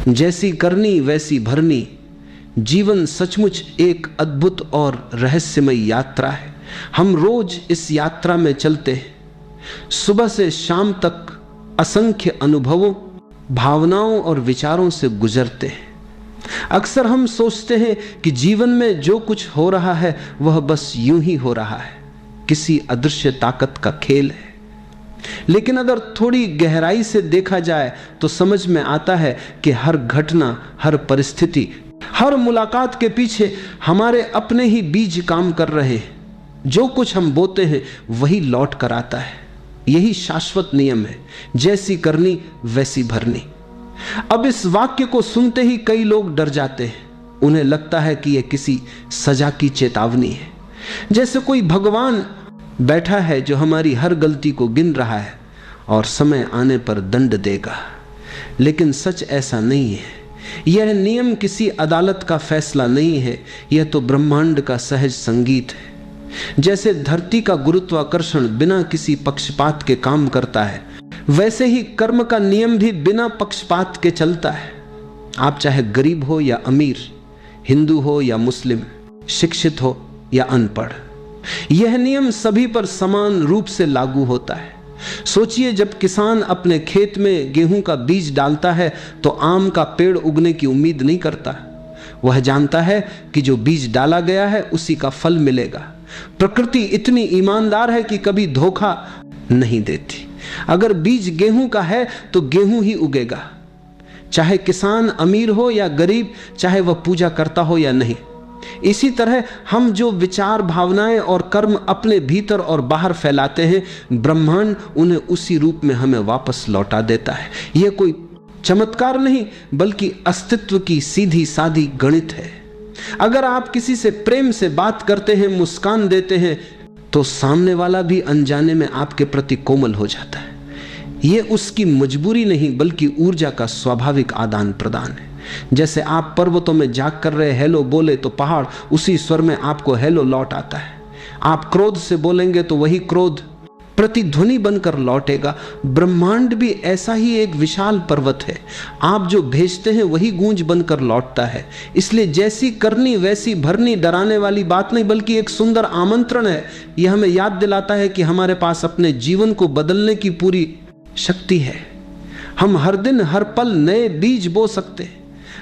जैसी करनी वैसी भरनी। जीवन सचमुच एक अद्भुत और रहस्यमय यात्रा है। हम रोज इस यात्रा में चलते हैं। सुबह से शाम तक असंख्य अनुभवों, भावनाओं और विचारों से गुजरते हैं। अक्सर हम सोचते हैं कि जीवन में जो कुछ हो रहा है वह बस यूं ही हो रहा है, किसी अदृश्य ताकत का खेल है। लेकिन अगर थोड़ी गहराई से देखा जाए तो समझ में आता है कि हर घटना, हर परिस्थिति, हर मुलाकात के पीछे हमारे अपने ही बीज काम कर रहे हैं। जो कुछ हम बोते हैं वही लौट कर आता है। यही शाश्वत नियम है, जैसी करनी वैसी भरनी। अब इस वाक्य को सुनते ही कई लोग डर जाते हैं। उन्हें लगता है कि यह किसी सजा की चेतावनी है, जैसे कोई भगवान बैठा है जो हमारी हर गलती को गिन रहा है और समय आने पर दंड देगा। लेकिन सच ऐसा नहीं है। यह नियम किसी अदालत का फैसला नहीं है, यह तो ब्रह्मांड का सहज संगीत है। जैसे धरती का गुरुत्वाकर्षण बिना किसी पक्षपात के काम करता है, वैसे ही कर्म का नियम भी बिना पक्षपात के चलता है। आप चाहे गरीब हो या अमीर, हिंदू हो या मुस्लिम, शिक्षित हो या अनपढ़, यह नियम सभी पर समान रूप से लागू होता है। सोचिए, जब किसान अपने खेत में गेहूं का बीज डालता है तो आम का पेड़ उगने की उम्मीद नहीं करता। वह जानता है कि जो बीज डाला गया है उसी का फल मिलेगा। प्रकृति इतनी ईमानदार है कि कभी धोखा नहीं देती। अगर बीज गेहूं का है तो गेहूं ही उगेगा, चाहे किसान अमीर हो या गरीब, चाहे वह पूजा करता हो या नहीं। इसी तरह हम जो विचार, भावनाएं और कर्म अपने भीतर और बाहर फैलाते हैं, ब्रह्मांड उन्हें उसी रूप में हमें वापस लौटा देता है। यह कोई चमत्कार नहीं बल्कि अस्तित्व की सीधी सादी गणित है। अगर आप किसी से प्रेम से बात करते हैं, मुस्कान देते हैं, तो सामने वाला भी अनजाने में आपके प्रति कोमल हो जाता है। यह उसकी मजबूरी नहीं बल्कि ऊर्जा का स्वाभाविक आदान प्रदान है। जैसे आप पर्वतों में जाग कर रहे हेलो बोले तो पहाड़ उसी स्वर में आपको हेलो लौट आता है। आप क्रोध से बोलेंगे तो वही क्रोध प्रतिध्वनि बनकर लौटेगा। ब्रह्मांड भी ऐसा ही एक विशाल पर्वत है। आप जो भेजते हैं वही गूंज बनकर लौटता है। इसलिए जैसी करनी वैसी भरनी डराने वाली बात नहीं बल्कि एक सुंदर आमंत्रण है। यह हमें याद दिलाता है कि हमारे पास अपने जीवन को बदलने की पूरी शक्ति है। हम हर दिन हर पल नए बीज बो सकते हैं।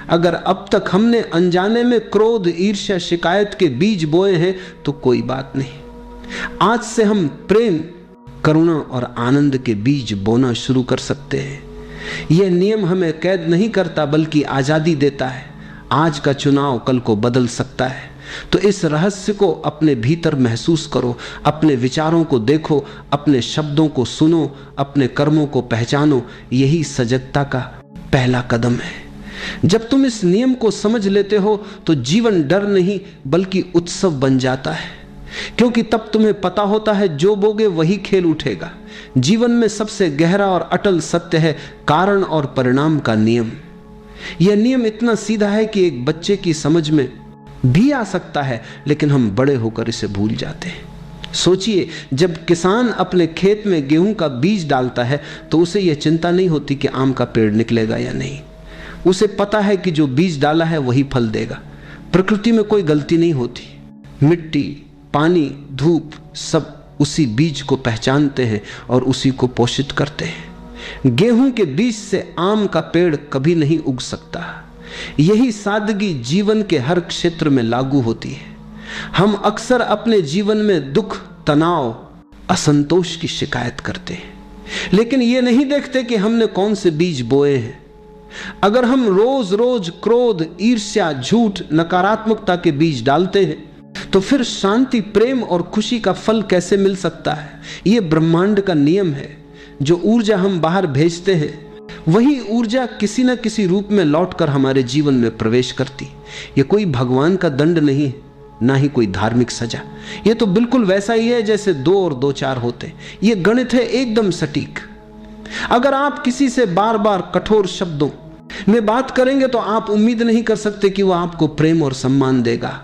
अगर अब तक हमने अनजाने में क्रोध, ईर्ष्या, शिकायत के बीज बोए हैं तो कोई बात नहीं। आज से हम प्रेम, करुणा और आनंद के बीज बोना शुरू कर सकते हैं। यह नियम हमें कैद नहीं करता बल्कि आजादी देता है। आज का चुनाव कल को बदल सकता है। तो इस रहस्य को अपने भीतर महसूस करो, अपने विचारों को देखो, अपने शब्दों को सुनो, अपने कर्मों को पहचानो। यही सजगता का पहला कदम है। जब तुम इस नियम को समझ लेते हो तो जीवन डर नहीं बल्कि उत्सव बन जाता है, क्योंकि तब तुम्हें पता होता है जो बोगे वही खेल उठेगा। जीवन में सबसे गहरा और अटल सत्य है कारण और परिणाम का नियम। यह नियम इतना सीधा है कि एक बच्चे की समझ में भी आ सकता है, लेकिन हम बड़े होकर इसे भूल जाते हैं। सोचिए, जब किसान अपने खेत में गेहूं का बीज डालता है तो उसे यह चिंता नहीं होती कि आम का पेड़ निकलेगा या नहीं। उसे पता है कि जो बीज डाला है वही फल देगा। प्रकृति में कोई गलती नहीं होती। मिट्टी, पानी, धूप सब उसी बीज को पहचानते हैं और उसी को पोषित करते हैं। गेहूं के बीज से आम का पेड़ कभी नहीं उग सकता। यही सादगी जीवन के हर क्षेत्र में लागू होती है। हम अक्सर अपने जीवन में दुख, तनाव, असंतोष की शिकायत करते हैं, लेकिन ये नहीं देखते कि हमने कौन से बीज बोए हैं। अगर हम रोज रोज क्रोध, ईर्ष्या, झूठ, नकारात्मकता के बीज डालते हैं तो फिर शांति, प्रेम और खुशी का फल कैसे मिल सकता है। यह ब्रह्मांड का नियम है। जो ऊर्जा हम बाहर भेजते हैं वही ऊर्जा किसी न किसी रूप में लौटकर हमारे जीवन में प्रवेश करती। यह कोई भगवान का दंड नहीं है, ना ही कोई धार्मिक सजा। यह तो बिल्कुल वैसा ही है जैसे 2 और 2 4 होते। यह गणित है एकदम सटीक। अगर आप किसी से बार बार कठोर शब्दों में बात करेंगे तो आप उम्मीद नहीं कर सकते कि वह आपको प्रेम और सम्मान देगा।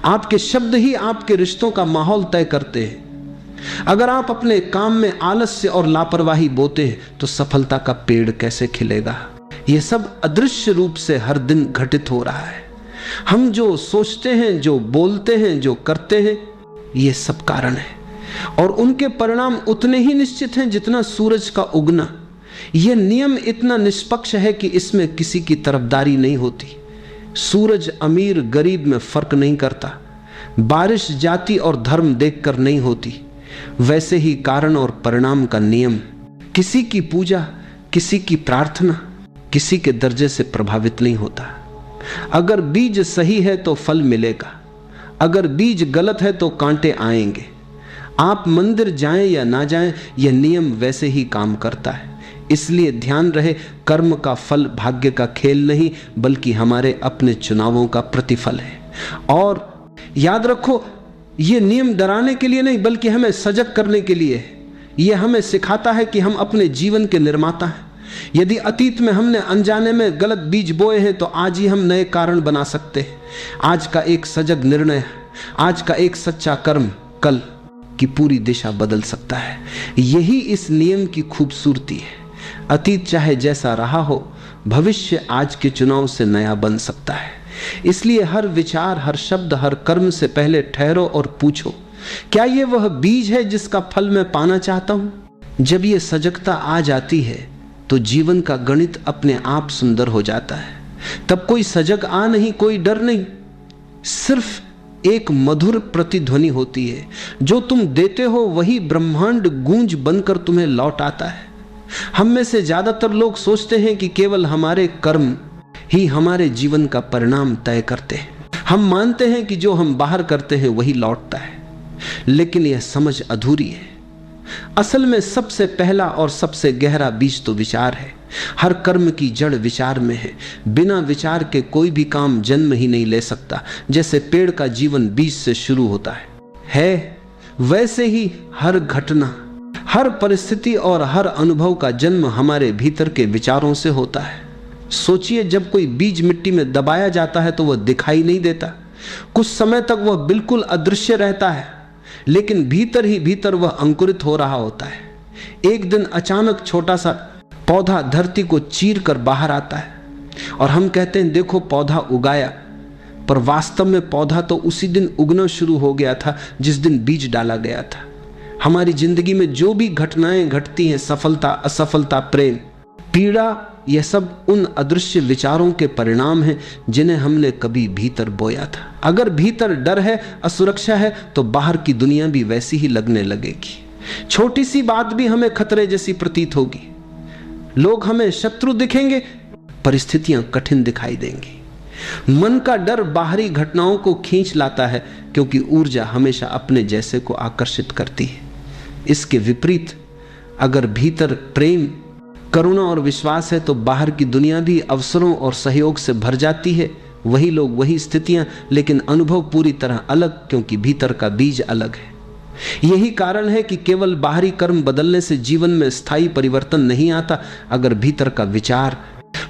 आपके शब्द ही आपके रिश्तों का माहौल तय करते हैं। अगर आप अपने काम में आलस्य और लापरवाही बोते हैं तो सफलता का पेड़ कैसे खिलेगा। यह सब अदृश्य रूप से हर दिन घटित हो रहा है। हम जो सोचते हैं, जो बोलते हैं, जो करते हैं, यह सब कारण है और उनके परिणाम उतने ही निश्चित हैं जितना सूरज का उगना। यह नियम इतना निष्पक्ष है कि इसमें किसी की तरफदारी नहीं होती। सूरज अमीर गरीब में फर्क नहीं करता, बारिश जाति और धर्म देखकर नहीं होती। वैसे ही कारण और परिणाम का नियम किसी की पूजा, किसी की प्रार्थना, किसी के दर्जे से प्रभावित नहीं होता। अगर बीज सही है तो फल मिलेगा, अगर बीज गलत है तो कांटे आएंगे। आप मंदिर जाएं या ना जाएं, यह नियम वैसे ही काम करता है। इसलिए ध्यान रहे, कर्म का फल भाग्य का खेल नहीं बल्कि हमारे अपने चुनावों का प्रतिफल है। और याद रखो, यह नियम डराने के लिए नहीं बल्कि हमें सजग करने के लिए है। यह हमें सिखाता है कि हम अपने जीवन के निर्माता हैं। यदि अतीत में हमने अनजाने में गलत बीज बोए हैं तो आज ही हम नए कारण बना सकते हैं। आज का एक सजग निर्णय, आज का एक सच्चा कर्म कल की पूरी दिशा बदल सकता है। यही इस नियम की खूबसूरती है। अतीत चाहे जैसा रहा हो, भविष्य आज के चुनाव से नया बन सकता है। इसलिए हर विचार, हर शब्द, हर कर्म से पहले ठहरो और पूछो, क्या यह वह बीज है जिसका फल मैं पाना चाहता हूं? जब यह सजगता आ जाती है तो जीवन का गणित अपने आप सुंदर हो जाता है। तब कोई सजग आ नहीं, कोई डर नहीं, सिर्फ एक मधुर प्रतिध्वनि होती है। जो तुम देते हो वही ब्रह्मांड गूंज बनकर तुम्हें लौट आता है। हम में से ज्यादातर लोग सोचते हैं कि केवल हमारे कर्म ही हमारे जीवन का परिणाम तय करते हैं। हम मानते हैं कि जो हम बाहर करते हैं वही लौटता है, लेकिन यह समझ अधूरी है। असल में सबसे पहला और सबसे गहरा बीज तो विचार है। हर कर्म की जड़ विचार में है। बिना विचार के कोई भी काम जन्म ही नहीं ले सकता। जैसे पेड़ का जीवन बीज से शुरू होता है, वैसे ही हर घटना, हर परिस्थिति और हर अनुभव का जन्म हमारे भीतर के विचारों से होता है। सोचिए, जब कोई बीज मिट्टी में दबाया जाता है तो वह दिखाई नहीं देता। कुछ समय तक वह बिल्कुल अदृश्य रहता है, लेकिन भीतर ही भीतर वह अंकुरित हो रहा होता है। एक दिन अचानक छोटा सा पौधा धरती को चीर कर बाहर आता है और हम कहते हैं देखो पौधा उगाया, पर वास्तव में पौधा तो उसी दिन उगना शुरू हो गया था जिस दिन बीज डाला गया था। हमारी जिंदगी में जो भी घटनाएं घटती हैं, सफलता, असफलता, प्रेम, पीड़ा, यह सब उन अदृश्य विचारों के परिणाम हैं जिन्हें हमने कभी भीतर बोया था। अगर भीतर डर है, असुरक्षा है, तो बाहर की दुनिया भी वैसी ही लगने लगेगी। छोटी सी बात भी हमें खतरे जैसी प्रतीत होगी। लोग हमें शत्रु दिखेंगे, परिस्थितियां कठिन दिखाई देंगी। मन का डर बाहरी घटनाओं को खींच लाता है क्योंकि ऊर्जा हमेशा अपने जैसे को आकर्षित करती है। इसके विपरीत अगर भीतर प्रेम, करुणा और विश्वास है तो बाहर की दुनिया भी अवसरों और सहयोग से भर जाती है। वही लोग, वही स्थितियां, लेकिन अनुभव पूरी तरह अलग, क्योंकि भीतर का बीज अलग है। यही कारण है कि केवल बाहरी कर्म बदलने से जीवन में स्थायी परिवर्तन नहीं आता। अगर भीतर का विचार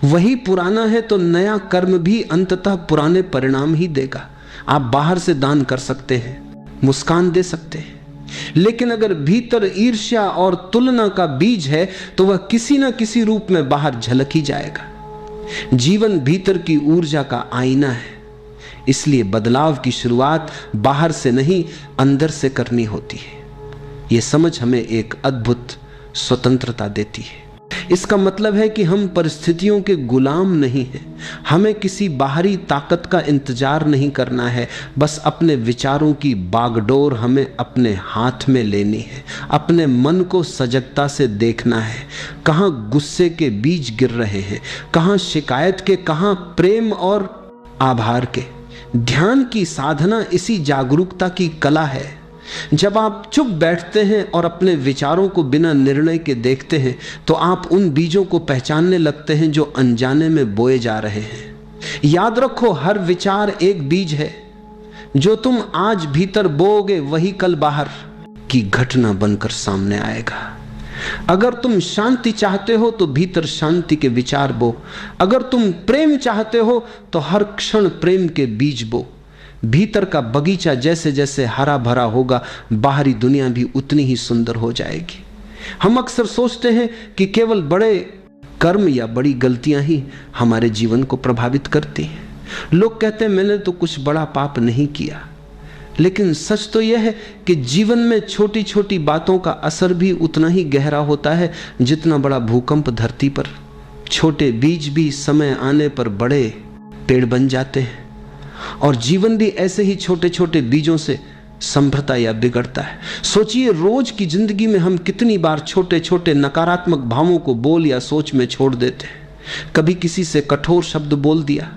वही पुराना है तो नया कर्म भी अंततः पुराने परिणाम ही देगा। आप बाहर से दान कर सकते हैं, मुस्कान दे सकते हैं, लेकिन अगर भीतर ईर्ष्या और तुलना का बीज है तो वह किसी न किसी रूप में बाहर झलक ही जाएगा। जीवन भीतर की ऊर्जा का आईना है, इसलिए बदलाव की शुरुआत बाहर से नहीं, अंदर से करनी होती है। यह समझ हमें एक अद्भुत स्वतंत्रता देती है। इसका मतलब है कि हम परिस्थितियों के गुलाम नहीं हैं। हमें किसी बाहरी ताकत का इंतजार नहीं करना है, बस अपने विचारों की बागडोर हमें अपने हाथ में लेनी है। अपने मन को सजगता से देखना है, कहाँ गुस्से के बीज गिर रहे हैं, कहाँ शिकायत के, कहाँ प्रेम और आभार के। ध्यान की साधना इसी जागरूकता की कला है। जब आप चुप बैठते हैं और अपने विचारों को बिना निर्णय के देखते हैं तो आप उन बीजों को पहचानने लगते हैं जो अनजाने में बोए जा रहे हैं। याद रखो, हर विचार एक बीज है। जो तुम आज भीतर बोओगे वही कल बाहर की घटना बनकर सामने आएगा। अगर तुम शांति चाहते हो तो भीतर शांति के विचार बो। अगर तुम प्रेम चाहते हो तो हर क्षण प्रेम के बीज बो। भीतर का बगीचा जैसे जैसे हरा भरा होगा, बाहरी दुनिया भी उतनी ही सुंदर हो जाएगी। हम अक्सर सोचते हैं कि केवल बड़े कर्म या बड़ी गलतियां ही हमारे जीवन को प्रभावित करती हैं। लोग कहते हैं मैंने तो कुछ बड़ा पाप नहीं किया, लेकिन सच तो यह है कि जीवन में छोटी छोटी बातों का असर भी उतना ही गहरा होता है जितना बड़ा भूकंप धरती पर। छोटे बीज भी समय आने पर बड़े पेड़ बन जाते हैं, और जीवन भी ऐसे ही छोटे छोटे बीजों से संभरता या बिगड़ता है। सोचिए, रोज की जिंदगी में हम कितनी बार छोटे छोटे नकारात्मक भावों को बोल या सोच में छोड़ देते हैं। कभी किसी से कठोर शब्द बोल दिया,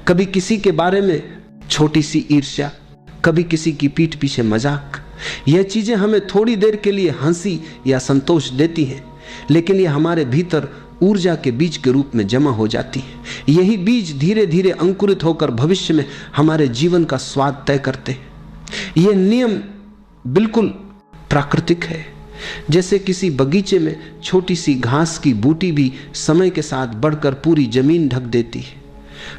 कभी किसी के बारे में छोटी सी ईर्ष्या, कभी किसी की पीठ पीछे मजाक। यह चीजें हमें थोड़ी देर के लिए हंसी या संतोष देती हैं, लेकिन यह हमारे भीतर ऊर्जा के बीज के रूप में जमा हो जाती है। यही बीज धीरे धीरे अंकुरित होकर भविष्य में हमारे जीवन का स्वाद तय करते हैं। यह नियम बिल्कुल प्राकृतिक है। जैसे किसी बगीचे में छोटी सी घास की बूटी भी समय के साथ बढ़कर पूरी जमीन ढक देती है,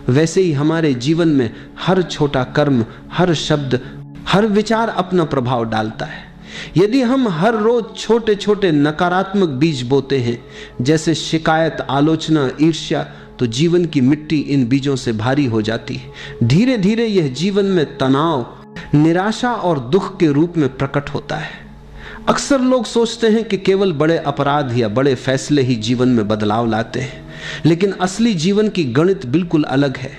वैसे ही हमारे जीवन में हर छोटा कर्म, हर शब्द, हर विचार अपना प्रभाव डालता है। यदि हम हर रोज छोटे छोटे नकारात्मक बीज बोते हैं, जैसे शिकायत, आलोचना, ईर्ष्या, तो जीवन की मिट्टी इन बीजों से भारी हो जाती है। धीरे धीरे यह जीवन में तनाव, निराशा और दुख के रूप में प्रकट होता है। अक्सर लोग सोचते हैं कि केवल बड़े अपराध या बड़े फैसले ही जीवन में बदलाव लाते हैं, लेकिन असली जीवन की गणित बिल्कुल अलग है।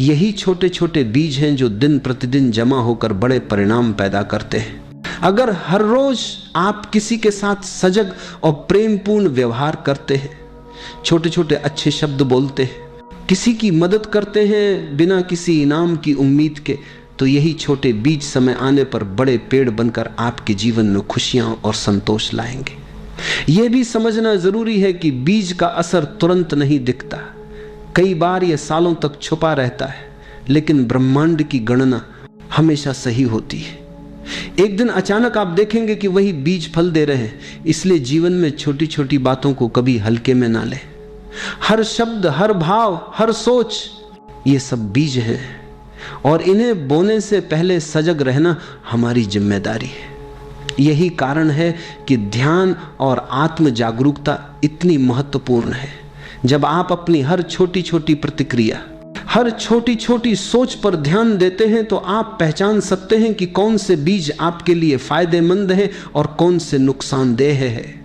यही छोटे छोटे बीज हैं जो दिन प्रतिदिन जमा होकर बड़े परिणाम पैदा करते हैं। अगर हर रोज आप किसी के साथ सजग और प्रेमपूर्ण व्यवहार करते हैं, छोटे छोटे अच्छे शब्द बोलते हैं, किसी की मदद करते हैं बिना किसी इनाम की उम्मीद के, तो यही छोटे बीज समय आने पर बड़े पेड़ बनकर आपके जीवन में खुशियां और संतोष लाएंगे। यह भी समझना जरूरी है कि बीज का असर तुरंत नहीं दिखता। कई बार यह सालों तक छुपा रहता है, लेकिन ब्रह्मांड की गणना हमेशा सही होती है। एक दिन अचानक आप देखेंगे कि वही बीज फल दे रहे हैं। इसलिए जीवन में छोटी छोटी बातों को कभी हल्के में ना लें। हर शब्द, हर भाव, हर सोच, ये सब बीज हैं, और इन्हें बोने से पहले सजग रहना हमारी जिम्मेदारी है। यही कारण है कि ध्यान और आत्म जागरूकता इतनी महत्वपूर्ण है। जब आप अपनी हर छोटी छोटी प्रतिक्रिया, हर छोटी छोटी सोच पर ध्यान देते हैं, तो आप पहचान सकते हैं कि कौन से बीज आपके लिए फायदेमंद हैं और कौन से नुकसानदेह है।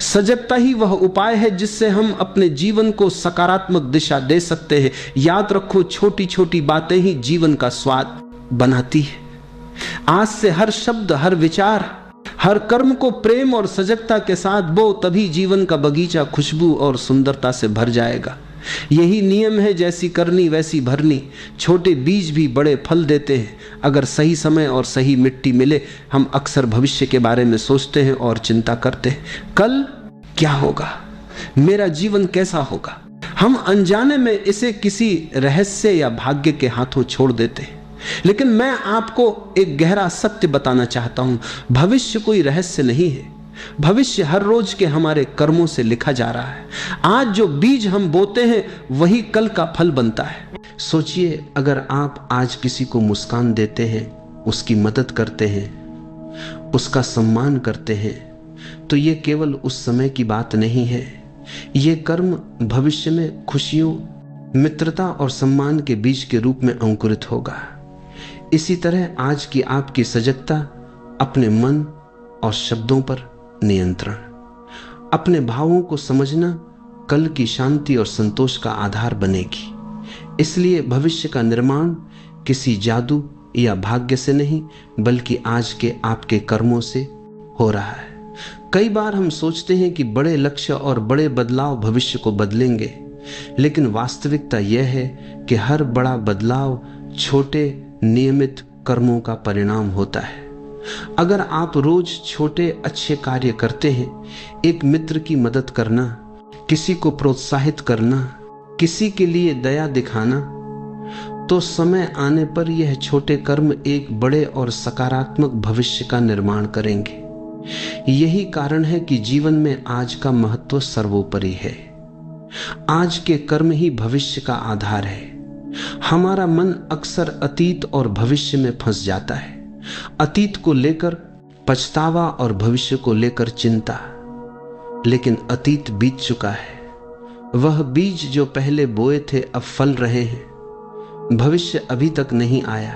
सजगता ही वह उपाय है जिससे हम अपने जीवन को सकारात्मक दिशा दे सकते हैं। याद रखो, छोटी छोटी बातें ही जीवन का स्वाद बनाती है। आज से हर शब्द, हर विचार, हर कर्म को प्रेम और सजगता के साथ बो, तभी जीवन का बगीचा खुशबू और सुंदरता से भर जाएगा। यही नियम है, जैसी करनी वैसी भरनी। छोटे बीज भी बड़े फल देते हैं। अगर सही समय और सही मिट्टी मिले। हम अक्सर भविष्य के बारे में सोचते हैं और चिंता करते हैं, कल क्या होगा, मेरा जीवन कैसा होगा। हम अनजाने में इसे किसी रहस्य या भाग्य के हाथों छोड़ देते हैं। लेकिन मैं आपको एक गहरा सत्य बताना चाहता हूं, भविष्य कोई रहस्य नहीं है। भविष्य हर रोज के हमारे कर्मों से लिखा जा रहा है। आज जो बीज हम बोते हैं वही कल का फल बनता है। सोचिए, अगर आप आज किसी को मुस्कान देते हैं, उसकी मदद करते हैं, उसका सम्मान करते हैं, तो ये केवल उस समय की बात नहीं है। ये कर्म भविष्य में खुशियों, मित्रता और सम्मान के बीज के रूप में अंकुरित होगा। इसी तरह आज की आपकी सजगता, अपने मन और शब्दों पर नियंत्रण, अपने भावों को समझना कल की शांति और संतोष का आधार बनेगी। इसलिए भविष्य का निर्माण किसी जादू या भाग्य से नहीं, बल्कि आज के आपके कर्मों से हो रहा है। कई बार हम सोचते हैं कि बड़े लक्ष्य और बड़े बदलाव भविष्य को बदलेंगे, लेकिन वास्तविकता यह है कि हर बड़ा बदलाव छोटे नियमित कर्मों का परिणाम होता है। अगर आप रोज छोटे अच्छे कार्य करते हैं, एक मित्र की मदद करना, किसी को प्रोत्साहित करना, किसी के लिए दया दिखाना, तो समय आने पर यह छोटे कर्म एक बड़े और सकारात्मक भविष्य का निर्माण करेंगे। यही कारण है कि जीवन में आज का महत्व सर्वोपरि है। आज के कर्म ही भविष्य का आधार है। हमारा मन अक्सर अतीत और भविष्य में फंस जाता है। अतीत को लेकर पछतावा और भविष्य को लेकर चिंता, लेकिन अतीत बीत चुका है, वह बीज जो पहले बोए थे अब फल रहे हैं। भविष्य अभी तक नहीं आया,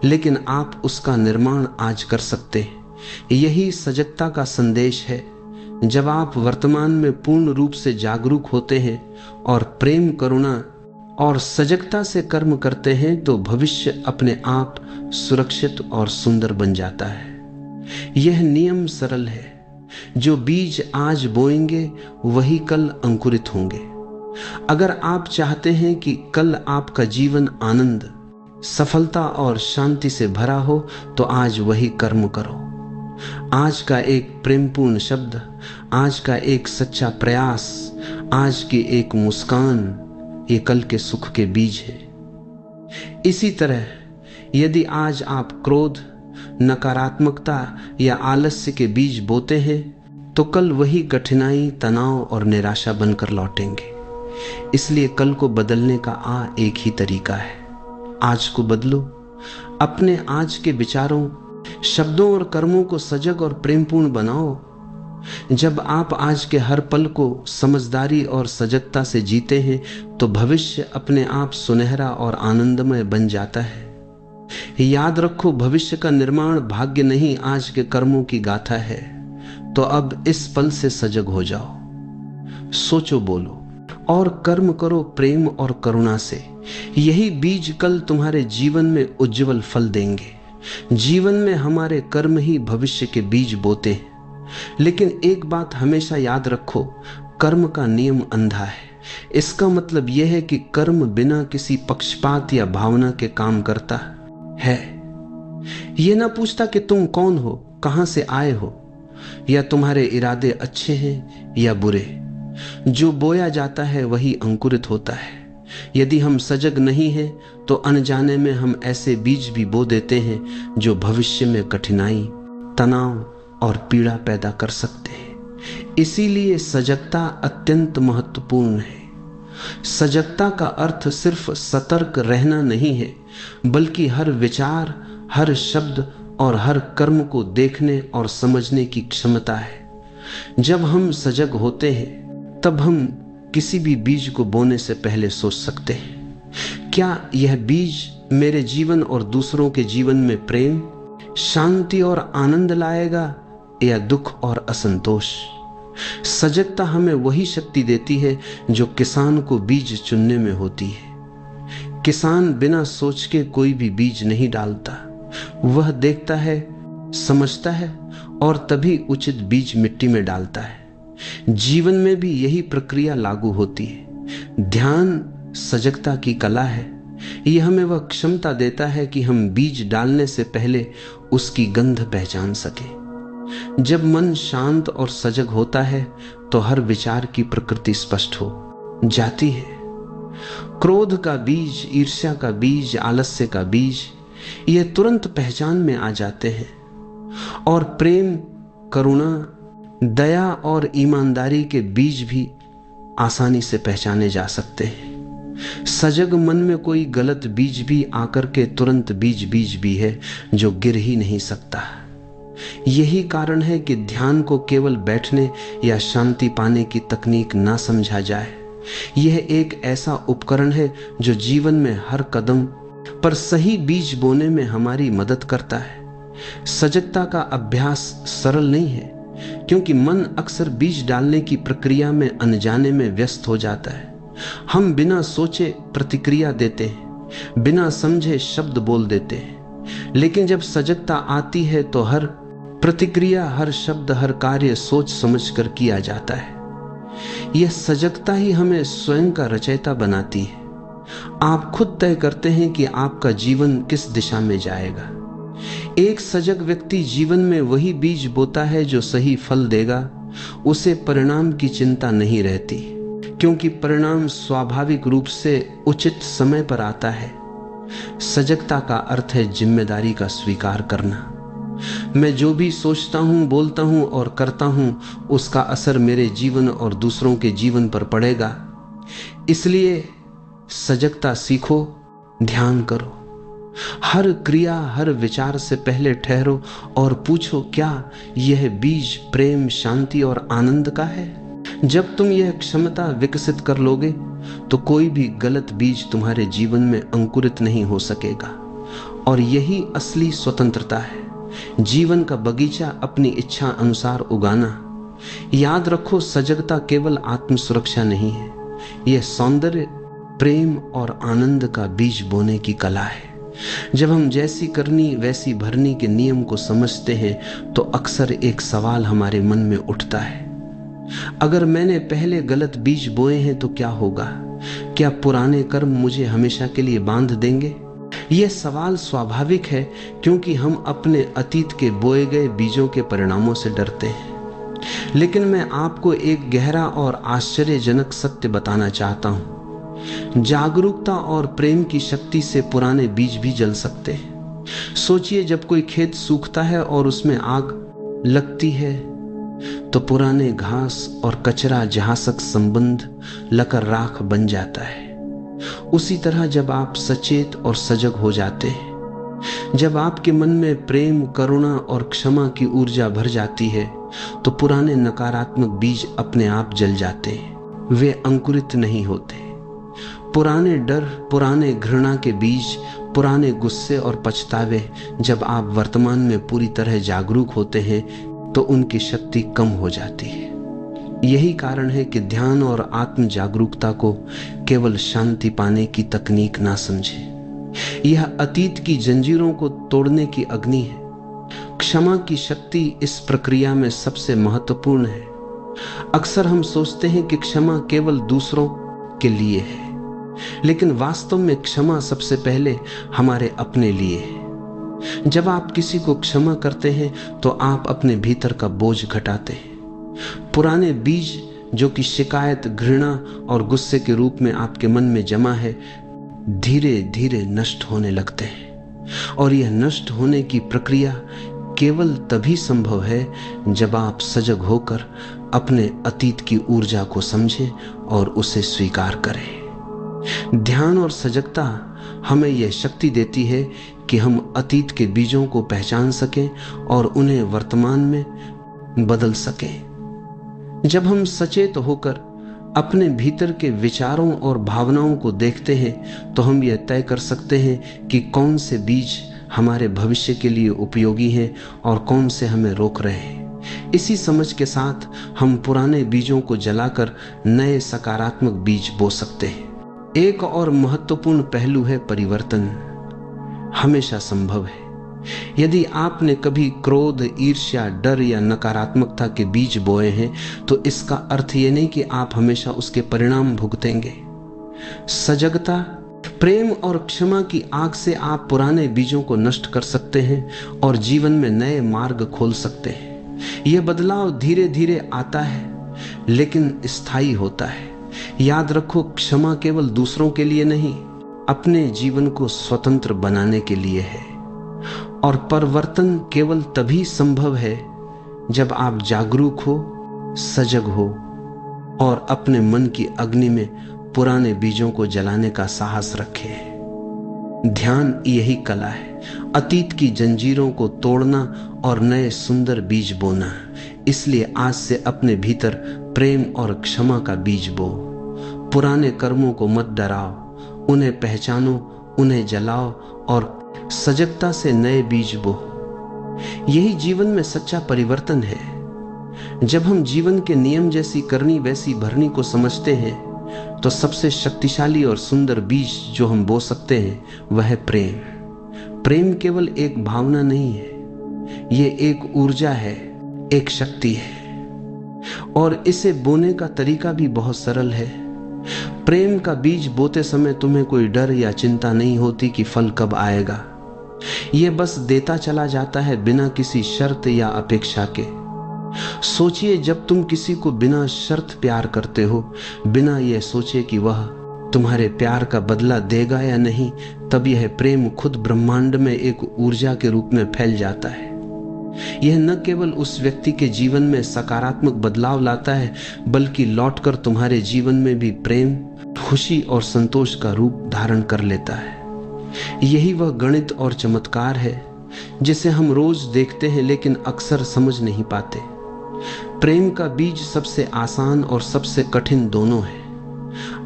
लेकिन आप उसका निर्माण आज कर सकते हैं। यही सजगता का संदेश है। जब आप वर्तमान में पूर्ण रूप से जागरूक होते हैं और प्रेम, करुणा और सजगता से कर्म करते हैं, तो भविष्य अपने आप सुरक्षित और सुंदर बन जाता है। यह नियम सरल है। जो बीज आज बोएंगे वही कल अंकुरित होंगे। अगर आप चाहते हैं कि कल आपका जीवन आनंद, सफलता और शांति से भरा हो, तो आज वही कर्म करो। आज का एक प्रेमपूर्ण शब्द, आज का एक सच्चा प्रयास, आज की एक मुस्कान, ये कल के सुख के बीज है। इसी तरह यदि आज आप क्रोध, नकारात्मकता या आलस्य के बीज बोते हैं, तो कल वही कठिनाई, तनाव और निराशा बनकर लौटेंगे। इसलिए कल को बदलने का एक ही तरीका है। आज को बदलो। अपने आज के विचारों, शब्दों और कर्मों को सजग और प्रेमपूर्ण बनाओ। जब आप आज के हर पल को समझदारी और सजगता से जीते हैं, तो भविष्य अपने आप सुनहरा और आनंदमय बन जाता है। याद रखो, भविष्य का निर्माण भाग्य नहीं, आज के कर्मों की गाथा है। तो अब इस पल से सजग हो जाओ, सोचो, बोलो और कर्म करो प्रेम और करुणा से। यही बीज कल तुम्हारे जीवन में उज्जवल फल देंगे। जीवन में हमारे कर्म ही भविष्य के बीज बोते हैं। लेकिन एक बात हमेशा याद रखो, कर्म का नियम अंधा है। इसका मतलब यह है कि कर्म बिना किसी पक्षपात या भावना के काम करता है। यह ना पूछता कि तुम कौन हो, कहां से आए हो, या तुम्हारे इरादे अच्छे हैं या बुरे। जो बोया जाता है वही अंकुरित होता है। यदि हम सजग नहीं हैं, तो अनजाने में हम ऐसे बीज भी बो देते हैं जो भविष्य में कठिनाई, तनाव और पीड़ा पैदा कर सकते हैं। इसीलिए सजगता अत्यंत महत्वपूर्ण है। सजगता का अर्थ सिर्फ सतर्क रहना नहीं है, बल्कि हर विचार, हर शब्द और हर कर्म को देखने और समझने की क्षमता है। जब हम सजग होते हैं, तब हम किसी भी बीज को बोने से पहले सोच सकते हैं, क्या यह बीज मेरे जीवन और दूसरों के जीवन में प्रेम, शांति और आनंद लाएगा या दुख और असंतोष। सजगता हमें वही शक्ति देती है जो किसान को बीज चुनने में होती है। किसान बिना सोच के कोई भी बीज नहीं डालता। वह देखता है, समझता है और तभी उचित बीज मिट्टी में डालता है। जीवन में भी यही प्रक्रिया लागू होती है। ध्यान सजगता की कला है। यह हमें वह क्षमता देता है कि हम बीज डालने से पहले उसकी गंध पहचान सकें। जब मन शांत और सजग होता है, तो हर विचार की प्रकृति स्पष्ट हो जाती है। क्रोध का बीज, ईर्ष्या का बीज, आलस्य का बीज, यह तुरंत पहचान में आ जाते हैं। और प्रेम, करुणा, दया और ईमानदारी के बीज भी आसानी से पहचाने जा सकते हैं। सजग मन में कोई गलत बीज भी आकर के तुरंत बीज भी है जो गिर ही नहीं सकता। यही कारण है कि ध्यान को केवल बैठने या शांति पाने की तकनीक ना समझा जाए। यह एक ऐसा उपकरण है जो जीवन में हर कदम पर सही बीज बोने में हमारी मदद करता है। सजगता का अभ्यास सरल नहीं है, क्योंकि मन अक्सर बीज डालने की प्रक्रिया में अनजाने में व्यस्त हो जाता है। हम बिना सोचे प्रतिक्रिया देते हैं, बिना समझे शब्द बोल देते हैं। लेकिन जब सजगता आती है, तो हर प्रतिक्रिया, हर शब्द, हर कार्य सोच समझ कर किया जाता है। यह सजगता ही हमें स्वयं का रचयिता बनाती है। आप खुद तय करते हैं कि आपका जीवन किस दिशा में जाएगा। एक सजग व्यक्ति जीवन में वही बीज बोता है जो सही फल देगा। उसे परिणाम की चिंता नहीं रहती, क्योंकि परिणाम स्वाभाविक रूप से उचित समय पर आता है। सजगता का अर्थ है जिम्मेदारी का स्वीकार करना। मैं जो भी सोचता हूं, बोलता हूं और करता हूं, उसका असर मेरे जीवन और दूसरों के जीवन पर पड़ेगा। इसलिए सजगता सीखो, ध्यान करो। हर क्रिया, हर विचार से पहले ठहरो और पूछो, क्या यह बीज प्रेम, शांति और आनंद का है? जब तुम यह क्षमता विकसित कर लोगे तो कोई भी गलत बीज तुम्हारे जीवन में अंकुरित नहीं हो सकेगा। और यही असली स्वतंत्रता है, जीवन का बगीचा अपनी इच्छा अनुसार उगाना। याद रखो, सजगता केवल आत्म सुरक्षा नहीं है, यह सौंदर्य, प्रेम और आनंद का बीज बोने की कला है। जब हम जैसी करनी वैसी भरनी के नियम को समझते हैं तो अक्सर एक सवाल हमारे मन में उठता है, अगर मैंने पहले गलत बीज बोए हैं तो क्या होगा? क्या पुराने कर्म मुझे हमेशा के लिए बांध देंगे? यह सवाल स्वाभाविक है, क्योंकि हम अपने अतीत के बोए गए बीजों के परिणामों से डरते हैं। लेकिन मैं आपको एक गहरा और आश्चर्यजनक सत्य बताना चाहता हूं। जागरूकता और प्रेम की शक्ति से पुराने बीज भी जल सकते हैं। सोचिए, जब कोई खेत सूखता है और उसमें आग लगती है तो पुराने घास और कचरा जहासक संबंध लकर राख बन जाता है। उसी तरह जब आप सचेत और सजग हो जाते हैं, जब आपके मन में प्रेम, करुणा और क्षमा की ऊर्जा भर जाती है, तो पुराने नकारात्मक बीज अपने आप जल जाते हैं, वे अंकुरित नहीं होते। पुराने डर, पुराने घृणा के बीज, पुराने गुस्से और पछतावे जब आप वर्तमान में पूरी तरह जागरूक होते हैं तो उनकी शक्ति कम हो जाती है। यही कारण है कि ध्यान और आत्म जागरूकता को केवल शांति पाने की तकनीक ना समझें। यह अतीत की जंजीरों को तोड़ने की अग्नि है। क्षमा की शक्ति इस प्रक्रिया में सबसे महत्वपूर्ण है। अक्सर हम सोचते हैं कि क्षमा केवल दूसरों के लिए है, लेकिन वास्तव में क्षमा सबसे पहले हमारे अपने लिए है। जब आप किसी को क्षमा करते हैं तो आप अपने भीतर का बोझ घटाते हैं। पुराने बीज जो कि शिकायत, घृणा और गुस्से के रूप में आपके मन में जमा है, धीरे धीरे नष्ट होने लगते हैं। और यह नष्ट होने की प्रक्रिया केवल तभी संभव है जब आप सजग होकर अपने अतीत की ऊर्जा को समझें और उसे स्वीकार करें। ध्यान और सजगता हमें यह शक्ति देती है कि हम अतीत के बीजों को पहचान सकें और उन्हें वर्तमान में बदल सकें। जब हम सचेत होकर अपने भीतर के विचारों और भावनाओं को देखते हैं तो हम यह तय कर सकते हैं कि कौन से बीज हमारे भविष्य के लिए उपयोगी हैं और कौन से हमें रोक रहे हैं। इसी समझ के साथ हम पुराने बीजों को जलाकर नए सकारात्मक बीज बो सकते हैं। एक और महत्वपूर्ण पहलू है परिवर्तन हमेशा संभव है। यदि आपने कभी क्रोध, ईर्ष्या, डर या नकारात्मकता के बीज बोए हैं तो इसका अर्थ यह नहीं कि आप हमेशा उसके परिणाम भुगतेंगे। सजगता, प्रेम और क्षमा की आग से आप पुराने बीजों को नष्ट कर सकते हैं और जीवन में नए मार्ग खोल सकते हैं। यह बदलाव धीरे धीरे आता है लेकिन स्थायी होता है। याद रखो, क्षमा केवल दूसरों के लिए नहीं, अपने जीवन को स्वतंत्र बनाने के लिए है। और परिवर्तन केवल तभी संभव है जब आप जागरूक हो, सजग हो और अपने मन की अग्नि में पुराने बीजों को जलाने का साहस रखें। ध्यान यही कला है, अतीत की जंजीरों को तोड़ना और नए सुंदर बीज बोना। इसलिए आज से अपने भीतर प्रेम और क्षमा का बीज बो। पुराने कर्मों को मत डराओ, उन्हें पहचानो, उन्हें जलाओ और सजगता से नए बीज बो। यही जीवन में सच्चा परिवर्तन है। जब हम जीवन के नियम जैसी करनी वैसी भरनी को समझते हैं तो सबसे शक्तिशाली और सुंदर बीज जो हम बो सकते हैं वह है प्रेम। प्रेम केवल एक भावना नहीं है, ये एक ऊर्जा है, एक शक्ति है। और इसे बोने का तरीका भी बहुत सरल है। प्रेम का बीज बोते समय तुम्हें कोई डर या चिंता नहीं होती कि फल कब आएगा। यह बस देता चला जाता है बिना किसी शर्त या अपेक्षा के। सोचिए, जब तुम किसी को बिना शर्त प्यार करते हो, बिना यह सोचे कि वह तुम्हारे प्यार का बदला देगा या नहीं, तब यह प्रेम खुद ब्रह्मांड में एक ऊर्जा के रूप में फैल जाता है। यह न केवल उस व्यक्ति के जीवन में सकारात्मक बदलाव लाता है, बल्कि लौटकर तुम्हारे जीवन में भी प्रेम, खुशी और संतोष का रूप धारण कर लेता है। यही वह गणित और चमत्कार है जिसे हम रोज देखते हैं लेकिन अक्सर समझ नहीं पाते। प्रेम का बीज सबसे आसान और सबसे कठिन दोनों है।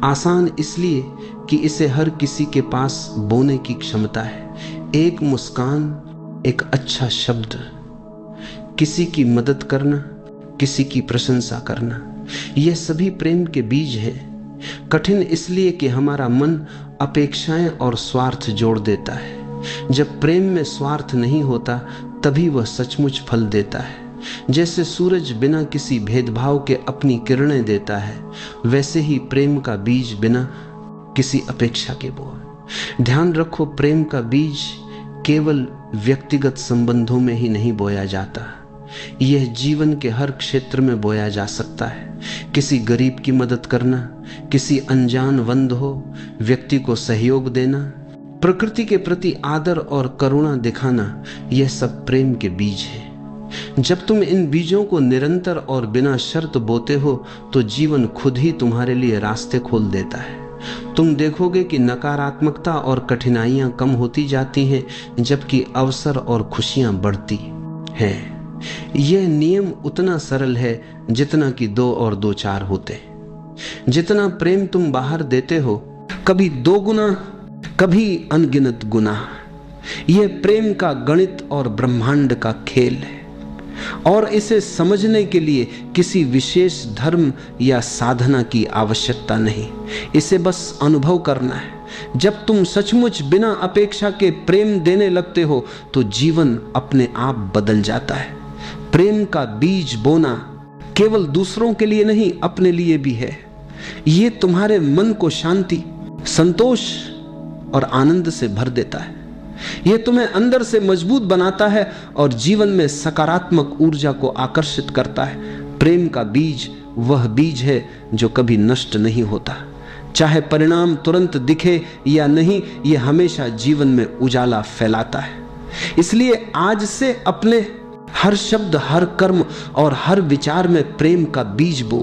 आसान इसलिए कि इसे हर किसी के पास बोने की क्षमता है। एक मुस्कान, एक अच्छा शब्द, किसी की मदद करना, किसी की प्रशंसा करना, यह सभी प्रेम के बीज है। कठिन इसलिए कि हमारा मन अपेक्षाएं और स्वार्थ जोड़ देता है। जब प्रेम में स्वार्थ नहीं होता तभी वह सचमुच फल देता है। जैसे सूरज बिना किसी भेदभाव के अपनी किरणें देता है, वैसे ही प्रेम का बीज बिना किसी अपेक्षा के बोए। ध्यान रखो, प्रेम का बीज केवल व्यक्तिगत संबंधों में ही नहीं बोया जाता, यह जीवन के हर क्षेत्र में बोया जा सकता है। किसी गरीब की मदद करना, किसी अनजान वंद हो व्यक्ति को सहयोग देना, प्रकृति के प्रति आदर और करुणा दिखाना, यह सब प्रेम के बीज है। जब तुम इन बीजों को निरंतर और बिना शर्त बोते हो तो जीवन खुद ही तुम्हारे लिए रास्ते खोल देता है। तुम देखोगे कि नकारात्मकता और कठिनाइयां कम होती जाती हैं, जबकि अवसर और खुशियां बढ़ती हैं। यह नियम उतना सरल है जितना कि 2 और 2 4 होते। जितना प्रेम तुम बाहर देते हो, कभी 2 गुना, कभी अनगिनत गुना। यह प्रेम का गणित और ब्रह्मांड का खेल है, और इसे समझने के लिए किसी विशेष धर्म या साधना की आवश्यकता नहीं। इसे बस अनुभव करना है। जब तुम सचमुच बिना अपेक्षा के प्रेम देने लगते हो तो जीवन अपने आप बदल जाता है। प्रेम का बीज बोना केवल दूसरों के लिए नहीं, अपने लिए भी है। ये तुम्हारे मन को शांति, संतोष और आनंद से भर देता है। यह तुम्हें अंदर से मजबूत बनाता है और जीवन में सकारात्मक ऊर्जा को आकर्षित करता है। प्रेम का बीज वह बीज है जो कभी नष्ट नहीं होता। चाहे परिणाम तुरंत दिखे या नहीं, यह हमेशा जीवन में उजाला फैलाता है। इसलिए आज से अपने हर शब्द, हर कर्म और हर विचार में प्रेम का बीज बो।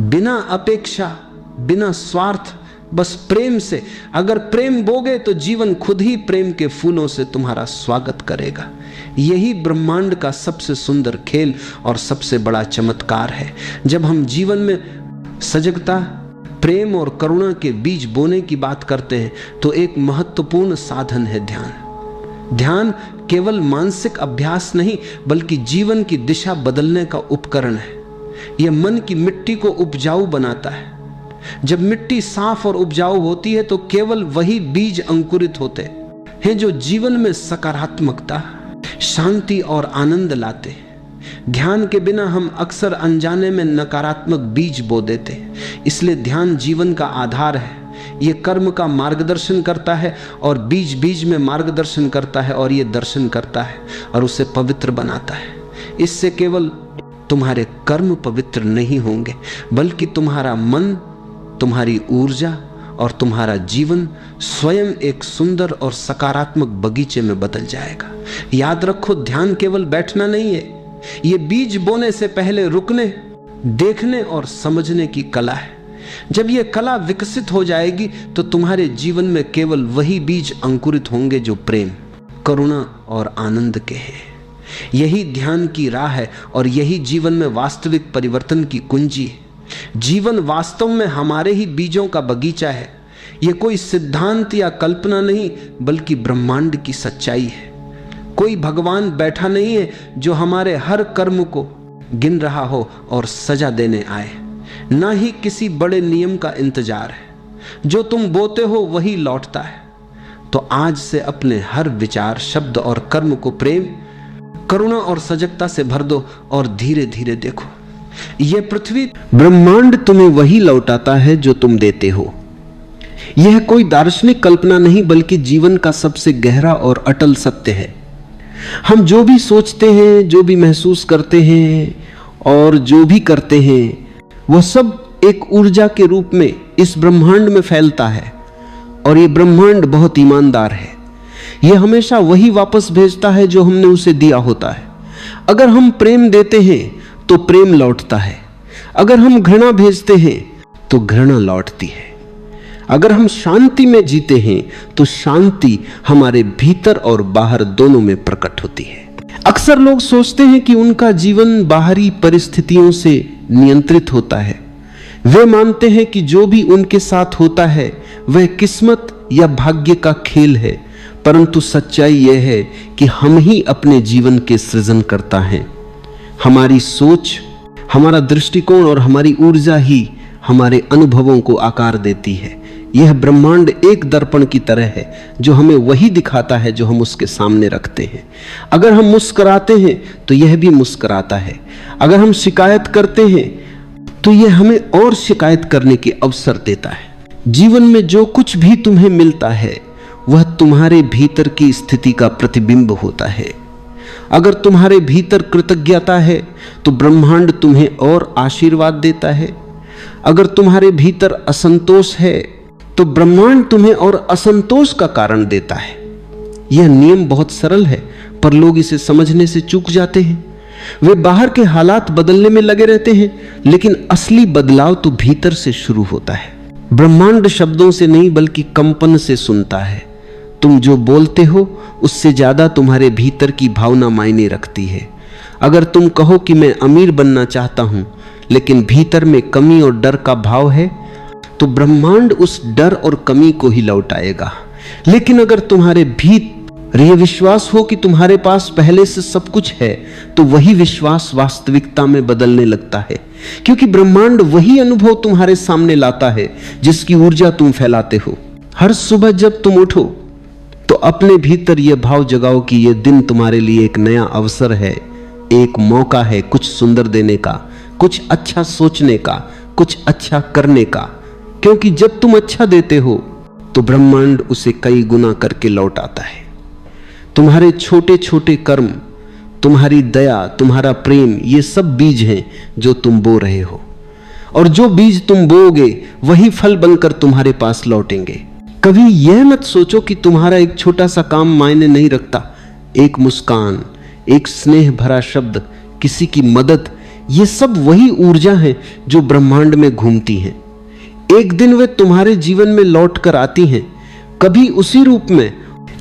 बिना अपेक्षा, बिना स्वार्थ, बस प्रेम से। अगर प्रेम बोगे तो जीवन खुद ही प्रेम के फूलों से तुम्हारा स्वागत करेगा। यही ब्रह्मांड का सबसे सुंदर खेल और सबसे बड़ा चमत्कार है। जब हम जीवन में सजगता, प्रेम और करुणा के बीज बोने की बात करते हैं तो एक महत्वपूर्ण साधन है ध्यान। ध्यान केवल मानसिक अभ्यास नहीं, बल्कि जीवन की दिशा बदलने का उपकरण है। यह मन की मिट्टी को उपजाऊ बनाता है। जब मिट्टी साफ और उपजाऊ होती है तो केवल वही बीज अंकुरित होते हैं जो जीवन में सकारात्मकता, शांति और आनंद लाते। ध्यान के बिना हम अक्सर अनजाने में नकारात्मक बीज बो देते। इसलिए ध्यान जीवन का आधार है। ये कर्म का मार्गदर्शन करता है और बीज बीज में मार्गदर्शन करता है, और ये दर्शन करता है और उसे पवित्र बनाता है। इससे केवल तुम्हारे कर्म पवित्र नहीं होंगे, बल्कि तुम्हारा मन, तुम्हारी ऊर्जा और तुम्हारा जीवन स्वयं एक सुंदर और सकारात्मक बगीचे में बदल जाएगा। याद रखो, ध्यान केवल बैठना नहीं है, ये बीज बोने से पहले रुकने, देखने और समझने की कला है। जब ये कला विकसित हो जाएगी तो तुम्हारे जीवन में केवल वही बीज अंकुरित होंगे जो प्रेम, करुणा और आनंद के हैं। यही ध्यान की राह है और यही जीवन में वास्तविक परिवर्तन की कुंजी है। जीवन वास्तव में हमारे ही बीजों का बगीचा है। यह कोई सिद्धांत या कल्पना नहीं, बल्कि ब्रह्मांड की सच्चाई है। कोई भगवान बैठा नहीं है जो हमारे हर कर्म को गिन रहा हो और सजा देने आए। ना ही किसी बड़े नियम का इंतजार है। जो तुम बोते हो वही लौटता है। तो आज से अपने हर विचार, शब्द और कर्म को प्रेम, करुणा और सजगता से भर दो और धीरे धीरे देखो, यह पृथ्वी, ब्रह्मांड तुम्हें वही लौटाता है जो तुम देते हो। यह कोई दार्शनिक कल्पना नहीं, बल्कि जीवन का सबसे गहरा और अटल सत्य है। हम जो भी सोचते हैं, जो भी महसूस करते हैं और जो भी करते हैं, वह सब एक ऊर्जा के रूप में इस ब्रह्मांड में फैलता है। और यह ब्रह्मांड बहुत ईमानदार है। यह हमेशा वही वापस भेजता है जो हमने उसे दिया होता है। अगर हम प्रेम देते हैं तो प्रेम लौटता है। अगर हम घृणा भेजते हैं तो घृणा लौटती है। अगर हम शांति में जीते हैं तो शांति हमारे भीतर और बाहर दोनों में प्रकट होती है। अक्सर लोग सोचते हैं कि उनका जीवन बाहरी परिस्थितियों से नियंत्रित होता है। वे मानते हैं कि जो भी उनके साथ होता है वह किस्मत या भाग्य का खेल है, परंतु सच्चाई यह है कि हम ही अपने जीवन के सृजनकर्ता हैं। हमारी सोच, हमारा दृष्टिकोण और हमारी ऊर्जा ही हमारे अनुभवों को आकार देती है। यह ब्रह्मांड एक दर्पण की तरह है जो हमें वही दिखाता है जो हम उसके सामने रखते हैं। अगर हम मुस्कुराते हैं तो यह भी मुस्कुराता है। अगर हम शिकायत करते हैं तो यह हमें और शिकायत करने के अवसर देता है। जीवन में जो कुछ भी तुम्हें मिलता है वह तुम्हारे भीतर की स्थिति का प्रतिबिंब होता है। अगर तुम्हारे भीतर कृतज्ञता है तो ब्रह्मांड तुम्हें और आशीर्वाद देता है। अगर तुम्हारे भीतर असंतोष है तो ब्रह्मांड तुम्हें और असंतोष का कारण देता है। यह नियम बहुत सरल है, पर लोग इसे समझने से चूक जाते हैं। वे बाहर के हालात बदलने में लगे रहते हैं, लेकिन असली बदलाव तो भीतर से शुरू होता है। ब्रह्मांड शब्दों से नहीं बल्कि कंपन से सुनता है। तुम जो बोलते हो उससे ज्यादा तुम्हारे भीतर की भावना मायने रखती है। अगर तुम कहो कि मैं अमीर बनना चाहता हूं, लेकिन भीतर में कमी और डर का भाव है, तो ब्रह्मांड उस डर और कमी को ही लौटाएगा। लेकिन अगर तुम्हारे भीतर यह विश्वास हो कि तुम्हारे पास पहले से सब कुछ है, तो वही विश्वास वास्तविकता में बदलने लगता है, क्योंकि ब्रह्मांड वही अनुभव तुम्हारे सामने लाता है जिसकी ऊर्जा तुम फैलाते हो। हर सुबह जब तुम उठो तो अपने भीतर यह भाव जगाओ कि यह दिन तुम्हारे लिए एक नया अवसर है, एक मौका है कुछ सुंदर देने का, कुछ अच्छा सोचने का, कुछ अच्छा करने का। क्योंकि जब तुम अच्छा देते हो तो ब्रह्मांड उसे कई गुना करके लौट आता है। तुम्हारे छोटे छोटे कर्म, तुम्हारी दया, तुम्हारा प्रेम, ये सब बीज हैं जो तुम बो रहे हो, और जो बीज तुम बोओगे वही फल बनकर तुम्हारे पास लौटेंगे। कभी यह मत सोचो कि तुम्हारा एक छोटा सा काम मायने नहीं रखता। एक मुस्कान, एक स्नेह भरा शब्द, किसी की मदद, ये सब वही ऊर्जा है जो ब्रह्मांड में घूमती हैं। एक दिन वे तुम्हारे जीवन में लौट कर आती हैं, कभी उसी रूप में,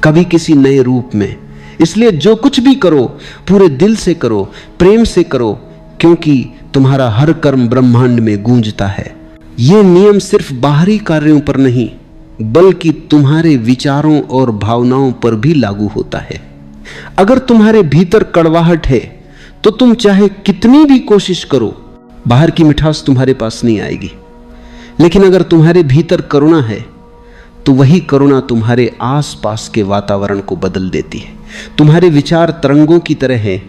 कभी किसी नए रूप में। इसलिए जो कुछ भी करो पूरे दिल से करो, प्रेम से करो, क्योंकि तुम्हारा हर कर्म ब्रह्मांड में गूंजता है। यह नियम सिर्फ बाहरी कार्यों पर नहीं बल्कि तुम्हारे विचारों और भावनाओं पर भी लागू होता है। अगर तुम्हारे भीतर कड़वाहट है तो तुम चाहे कितनी भी कोशिश करो, बाहर की मिठास तुम्हारे पास नहीं आएगी। लेकिन अगर तुम्हारे भीतर करुणा है तो वही करुणा तुम्हारे आसपास के वातावरण को बदल देती है। तुम्हारे विचार तरंगों की तरह हैं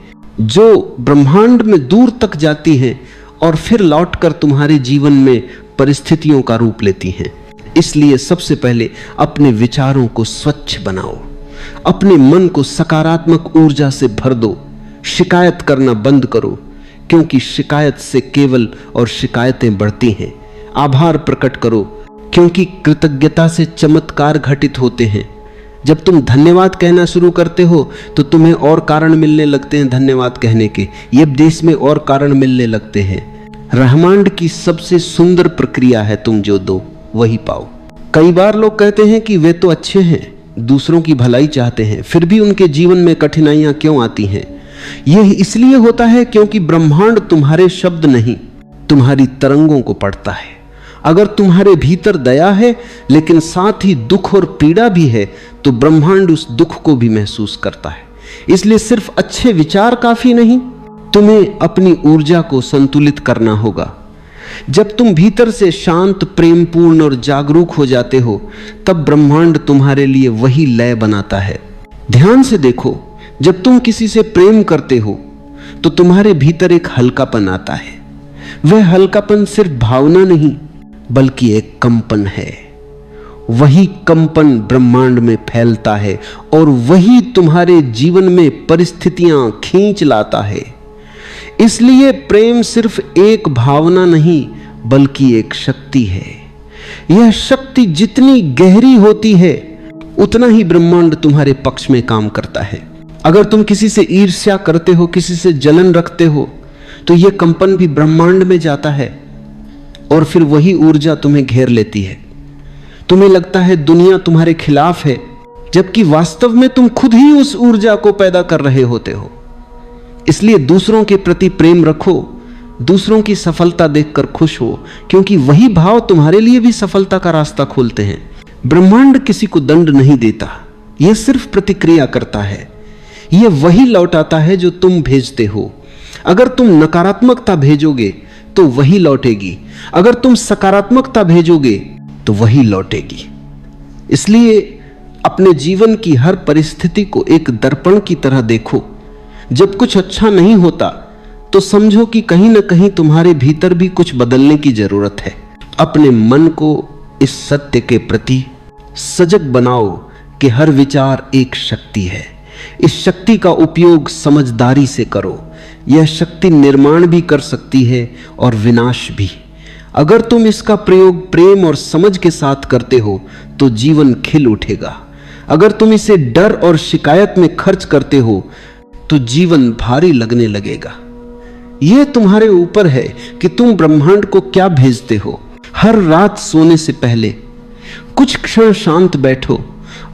जो ब्रह्मांड में दूर तक जाती हैं और फिर लौटकर तुम्हारे जीवन में परिस्थितियों का रूप लेती हैं। इसलिए सबसे पहले अपने विचारों को स्वच्छ बनाओ, अपने मन को सकारात्मक ऊर्जा से भर दो। शिकायत करना बंद करो, क्योंकि शिकायत से केवल और शिकायतें बढ़ती हैं। आभार प्रकट करो, क्योंकि कृतज्ञता से चमत्कार घटित होते हैं। जब तुम धन्यवाद कहना शुरू करते हो तो तुम्हें और कारण मिलने लगते हैं धन्यवाद कहने के। ये देश में और कारण मिलने लगते हैं। ब्रह्मांड की सबसे सुंदर प्रक्रिया है, तुम जो दो वही पाओ। कई बार लोग कहते हैं कि वे तो अच्छे हैं, दूसरों की भलाई चाहते हैं, फिर भी उनके जीवन में कठिनाइयां क्यों आती हैं? यह इसलिए होता है क्योंकि ब्रह्मांड तुम्हारे शब्द नहीं, तुम्हारी तरंगों को पढ़ता है। अगर तुम्हारे भीतर दया है लेकिन साथ ही दुख और पीड़ा भी है, तो ब्रह्मांड उस दुख को भी महसूस करता है। इसलिए सिर्फ अच्छे विचार काफी नहीं, तुम्हें अपनी ऊर्जा को संतुलित करना होगा। जब तुम भीतर से शांत, प्रेमपूर्ण और जागरूक हो जाते हो, तब ब्रह्मांड तुम्हारे लिए वही लय बनाता है। ध्यान से देखो, जब तुम किसी से प्रेम करते हो तो तुम्हारे भीतर एक हल्कापन आता है। वह हल्कापन सिर्फ भावना नहीं बल्कि एक कंपन है। वही कंपन ब्रह्मांड में फैलता है और वही तुम्हारे जीवन में परिस्थितियां खींच लाता है। इसलिए प्रेम सिर्फ एक भावना नहीं बल्कि एक शक्ति है। यह शक्ति जितनी गहरी होती है उतना ही ब्रह्मांड तुम्हारे पक्ष में काम करता है। अगर तुम किसी से ईर्ष्या करते हो, किसी से जलन रखते हो, तो यह कंपन भी ब्रह्मांड में जाता है और फिर वही ऊर्जा तुम्हें घेर लेती है। तुम्हें लगता है दुनिया तुम्हारे खिलाफ है, जबकि वास्तव में तुम खुद ही उस ऊर्जा को पैदा कर रहे होते हो। इसलिए दूसरों के प्रति प्रेम रखो, दूसरों की सफलता देखकर खुश हो, क्योंकि वही भाव तुम्हारे लिए भी सफलता का रास्ता खोलते हैं। ब्रह्मांड किसी को दंड नहीं देता, यह सिर्फ प्रतिक्रिया करता है। यह वही लौटाता है जो तुम भेजते हो। अगर तुम नकारात्मकता भेजोगे तो वही लौटेगी, अगर तुम सकारात्मकता भेजोगे तो वही लौटेगी। इसलिए अपने जीवन की हर परिस्थिति को एक दर्पण की तरह देखो। जब कुछ अच्छा नहीं होता तो समझो कि कहीं ना कहीं तुम्हारे भीतर भी कुछ बदलने की जरूरत है। अपने मन को इस सत्य के प्रति सजग बनाओ कि हर विचार एक शक्ति है। इस शक्ति का उपयोग समझदारी से करो। यह शक्ति निर्माण भी कर सकती है और विनाश भी। अगर तुम इसका प्रयोग प्रेम और समझ के साथ करते हो तो जीवन खिल उठेगा। अगर तुम इसे डर और शिकायत में खर्च करते हो तो जीवन भारी लगने लगेगा। यह तुम्हारे ऊपर है कि तुम ब्रह्मांड को क्या भेजते हो। हर रात सोने से पहले कुछ क्षण शांत बैठो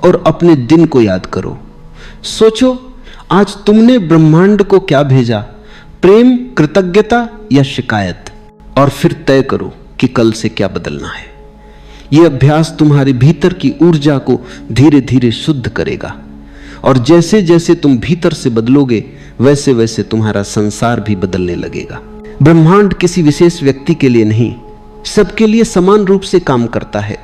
और अपने दिन को याद करो। सोचो आज तुमने ब्रह्मांड को क्या भेजा, प्रेम, कृतज्ञता या शिकायत, और फिर तय करो कि कल से क्या बदलना है। यह अभ्यास तुम्हारे भीतर की ऊर्जा को धीरे धीरे शुद्ध करेगा, और जैसे जैसे तुम भीतर से बदलोगे वैसे वैसे तुम्हारा संसार भी बदलने लगेगा। ब्रह्मांड किसी विशेष व्यक्ति के लिए नहीं, सबके लिए समान रूप से काम करता है।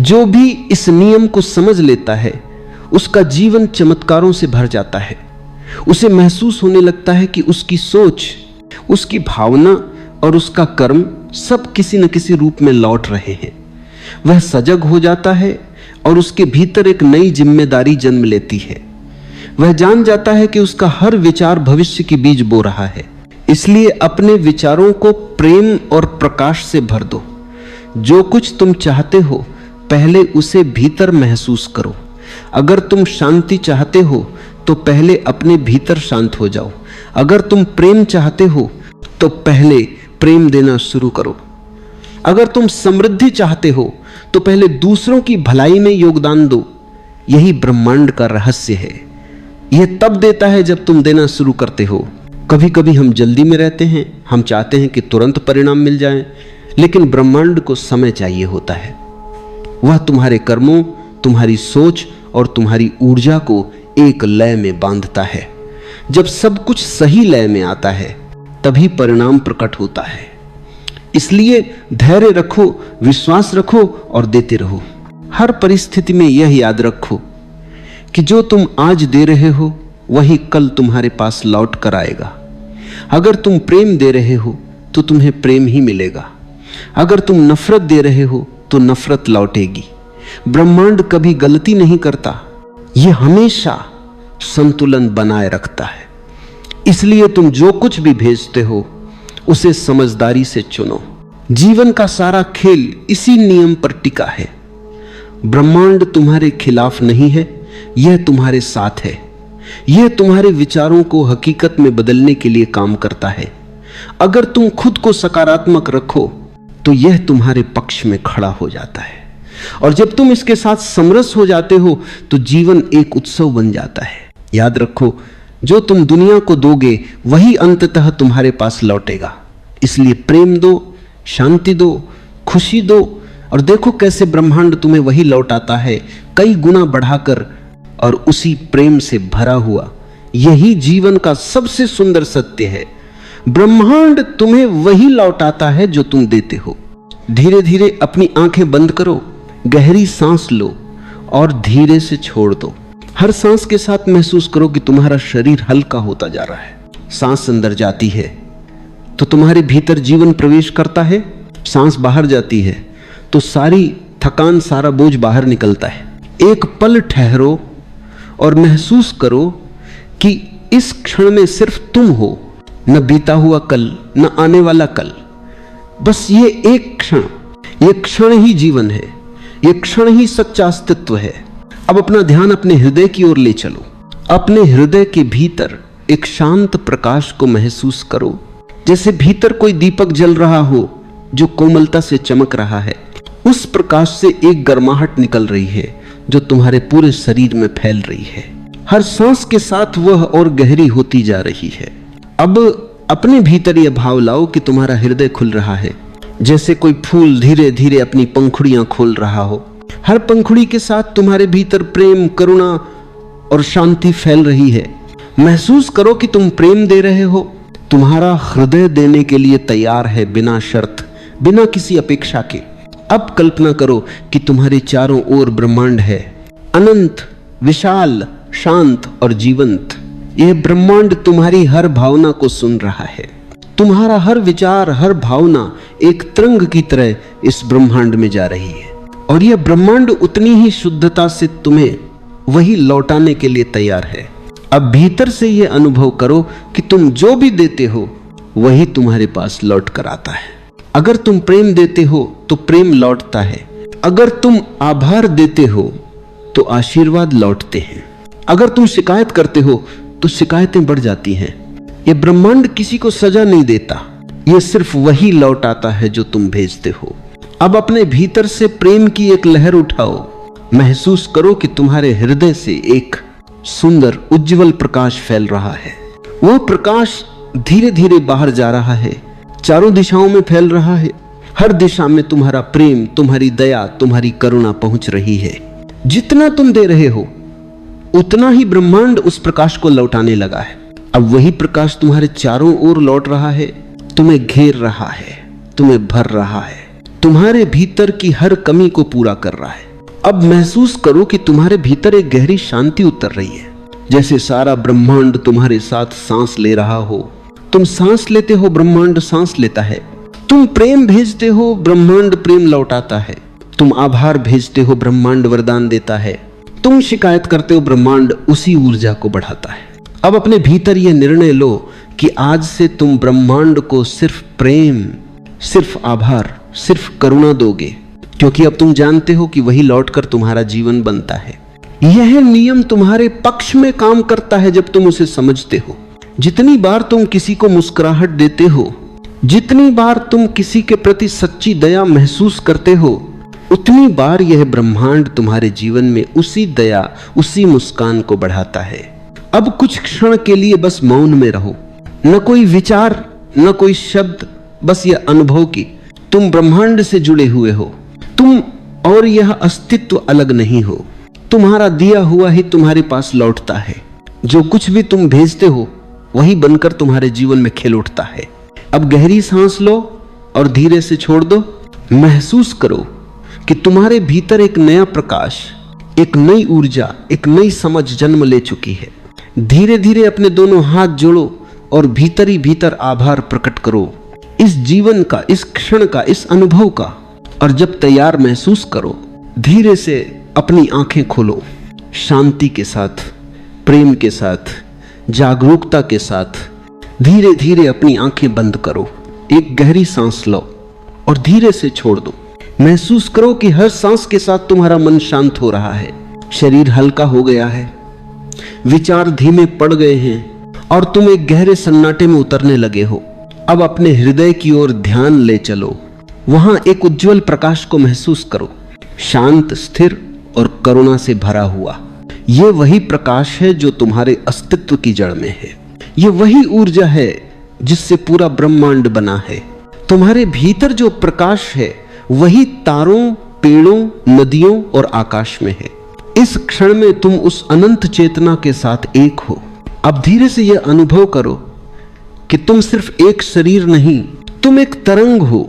जो भी इस नियम को समझ लेता है उसका जीवन चमत्कारों से भर जाता है। उसे महसूस होने लगता है कि उसकी सोच, उसकी भावना और उसका कर्म सब किसी न किसी रूप में लौट रहे हैं। वह सजग हो जाता है और उसके भीतर एक नई जिम्मेदारी जन्म लेती है। वह जान जाता है कि उसका हर विचार भविष्य की बीज बो रहा है। इसलिए अपने विचारों को प्रेम और प्रकाश से भर दो। जो कुछ तुम चाहते हो पहले उसे भीतर महसूस करो। अगर तुम शांति चाहते हो तो पहले अपने भीतर शांत हो जाओ। अगर तुम प्रेम चाहते हो तो पहले प्रेम देना शुरू करो। अगर तुम समृद्धि चाहते हो तो पहले दूसरों की भलाई में योगदान दो। यही ब्रह्मांड का रहस्य है। यह तब देता है जब तुम देना शुरू करते हो। कभी कभी हम जल्दी में रहते हैं, हम चाहते हैं कि तुरंत परिणाम मिल जाएं, लेकिन ब्रह्मांड को समय चाहिए होता है। वह तुम्हारे कर्मों, तुम्हारी सोच और तुम्हारी ऊर्जा को एक लय में बांधता है। जब सब कुछ सही लय में आता है तभी परिणाम प्रकट होता है। इसलिए धैर्य रखो, विश्वास रखो और देते रहो। हर परिस्थिति में यह याद रखो कि जो तुम आज दे रहे हो वही कल तुम्हारे पास लौट कर आएगा। अगर तुम प्रेम दे रहे हो तो तुम्हें प्रेम ही मिलेगा। अगर तुम नफरत दे रहे हो तो नफरत लौटेगी। ब्रह्मांड कभी गलती नहीं करता, यह हमेशा संतुलन बनाए रखता है। इसलिए तुम जो कुछ भी भेजते हो उसे समझदारी से चुनो। जीवन का सारा खेल इसी नियम पर टिका है। ब्रह्मांड तुम्हारे खिलाफ नहीं है, यह तुम्हारे साथ है। यह तुम्हारे विचारों को हकीकत में बदलने के लिए काम करता है। अगर तुम खुद को सकारात्मक रखो तो यह तुम्हारे पक्ष में खड़ा हो जाता है, और जब तुम इसके साथ समरस हो जाते हो तो जीवन एक उत्सव बन जाता है। याद रखो, जो तुम दुनिया को दोगे वही अंततः तुम्हारे पास लौटेगा। इसलिए प्रेम दो, शांति दो, खुशी दो, और देखो कैसे ब्रह्मांड तुम्हें वही लौटाता है कई गुना बढ़ाकर और उसी प्रेम से भरा हुआ। यही जीवन का सबसे सुंदर सत्य है। ब्रह्मांड तुम्हें वही लौटाता है जो तुम देते हो। धीरे धीरे अपनी आंखें बंद करो, गहरी सांस लो और धीरे से छोड़ दो। हर सांस के साथ महसूस करो कि तुम्हारा शरीर हल्का होता जा रहा है। सांस अंदर जाती है तो तुम्हारे भीतर जीवन प्रवेश करता है, सांस बाहर जाती है तो सारी थकान, सारा बोझ बाहर निकलता है। एक पल ठहरो और महसूस करो कि इस क्षण में सिर्फ तुम हो, न बीता हुआ कल, न आने वाला कल। बस ये एक क्षण, ये क्षण ही जीवन है, ये क्षण ही सच्चा अस्तित्व है। अब अपना ध्यान अपने हृदय की ओर ले चलो। अपने हृदय के भीतर एक शांत प्रकाश को महसूस करो, जैसे भीतर कोई दीपक जल रहा हो जो कोमलता से चमक रहा है। उस प्रकाश से एक गर्माहट निकल रही है जो तुम्हारे पूरे शरीर में फैल रही है। हर सांस के साथ वह और गहरी होती जा रही है। अब अपने भीतर यह भाव लाओ कि तुम्हारा हृदय खुल रहा है, जैसे कोई फूल धीरे धीरे अपनी पंखुड़ियां खोल रहा हो। हर पंखुड़ी के साथ तुम्हारे भीतर प्रेम, करुणा और शांति फैल रही है। महसूस करो कि तुम प्रेम दे रहे हो। तुम्हारा हृदय देने के लिए तैयार है, बिना शर्त, बिना किसी अपेक्षा के। अब कल्पना करो कि तुम्हारे चारों ओर ब्रह्मांड है, अनंत, विशाल, शांत और जीवंत। यह ब्रह्मांड तुम्हारी हर भावना को सुन रहा है। तुम्हारा हर विचार, हर भावना एक तरंग की तरह इस ब्रह्मांड में जा रही है, और यह ब्रह्मांड उतनी ही शुद्धता से तुम्हें वही लौटाने के लिए तैयार है। अब भीतर से यह अनुभव करो कि तुम जो भी देते हो वही तुम्हारे पास लौट कर आता है। अगर तुम प्रेम देते हो तो प्रेम लौटता है। अगर तुम आभार देते हो तो आशीर्वाद लौटते हैं। अगर तुम शिकायत करते हो तो शिकायतें बढ़ जाती हैं। यह ब्रह्मांड किसी को सजा नहीं देता, यह सिर्फ वही लौटाता है जो तुम भेजते हो। अब अपने भीतर से प्रेम की एक लहर उठाओ। महसूस करो कि तुम्हारे हृदय से एक सुंदर उज्जवल प्रकाश फैल रहा है। वो प्रकाश धीरे धीरे बाहर जा रहा है, चारों दिशाओं में फैल रहा है। हर दिशा में तुम्हारा प्रेम, तुम्हारी दया, तुम्हारी करुणा पहुंच रही है। जितना तुम दे रहे हो उतना ही ब्रह्मांड उस प्रकाश को लौटाने लगा है। अब वही प्रकाश तुम्हारे चारों ओर लौट रहा है, तुम्हें घेर रहा है, तुम्हें भर रहा है, तुम्हारे भीतर की हर कमी को पूरा कर रहा है। अब महसूस करो कि तुम्हारे भीतर एक गहरी शांति उतर रही है, जैसे सारा ब्रह्मांड तुम्हारे साथ सांस ले रहा हो। तुम सांस लेते हो, ब्रह्मांड सांस लेता है। तुम प्रेम भेजते हो, ब्रह्मांड प्रेम लौटाता है। तुम आभार भेजते हो, ब्रह्मांड वरदान देता है। तुम शिकायत करते हो, ब्रह्मांड उसी ऊर्जा को बढ़ाता है। अब अपने भीतर यह निर्णय लो कि आज से तुम ब्रह्मांड को सिर्फ प्रेम, सिर्फ आभार, सिर्फ करुणा दोगे, क्योंकि अब तुम जानते हो कि वही लौटकर तुम्हारा जीवन बनता है। यह नियम तुम्हारे पक्ष में काम करता है जब तुम उसे समझते हो। जितनी बार तुम किसी को मुस्कुराहट देते हो, जितनी बार तुम किसी के प्रति सच्ची दया महसूस करते हो, उतनी बार यह ब्रह्मांड तुम्हारे जीवन में उसी दया, उसी मुस्कान को बढ़ाता है। अब कुछ क्षण के लिए बस मौन में रहो। न कोई विचार, न कोई शब्द, बस यह अनुभव कि तुम ब्रह्मांड से जुड़े हुए हो। तुम और यह अस्तित्व अलग नहीं हो। तुम्हारा दिया हुआ ही तुम्हारे पास लौटता है। जो कुछ भी तुम भेजते हो वही बनकर तुम्हारे जीवन में खिल उठता है। अब गहरी सांस लो और धीरे से छोड़ दो। महसूस करो कि तुम्हारे भीतर एक नया प्रकाश, एक नई ऊर्जा, एक नई समझ जन्म ले चुकी है। धीरे धीरे अपने दोनों हाथ जोड़ो और भीतर ही भीतर आभार प्रकट करो इस जीवन का, इस क्षण का, इस अनुभव का। और जब तैयार महसूस करो, धीरे से अपनी आंखें खोलो। शांति के साथ, प्रेम के साथ, जागरूकता के साथ धीरे धीरे अपनी आंखें बंद करो। एक गहरी सांस लो और धीरे से छोड़ दो। महसूस करो कि हर सांस के साथ तुम्हारा मन शांत हो रहा है, शरीर हल्का हो गया है, विचार धीमे पड़ गए हैं और तुम एक गहरे सन्नाटे में उतरने लगे हो। अब अपने हृदय की ओर ध्यान ले चलो। वहां एक उज्जवल प्रकाश को महसूस करो, शांत, स्थिर और करुणा से भरा हुआ। यह वही प्रकाश है जो तुम्हारे अस्तित्व की जड़ में है। यह वही ऊर्जा है जिससे पूरा ब्रह्मांड बना है। तुम्हारे भीतर जो प्रकाश है वही तारों, पेड़ों, नदियों और आकाश में है। इस क्षण में तुम उस अनंत चेतना के साथ एक हो। अब धीरे से यह अनुभव करो कि तुम सिर्फ एक शरीर नहीं, तुम एक तरंग हो,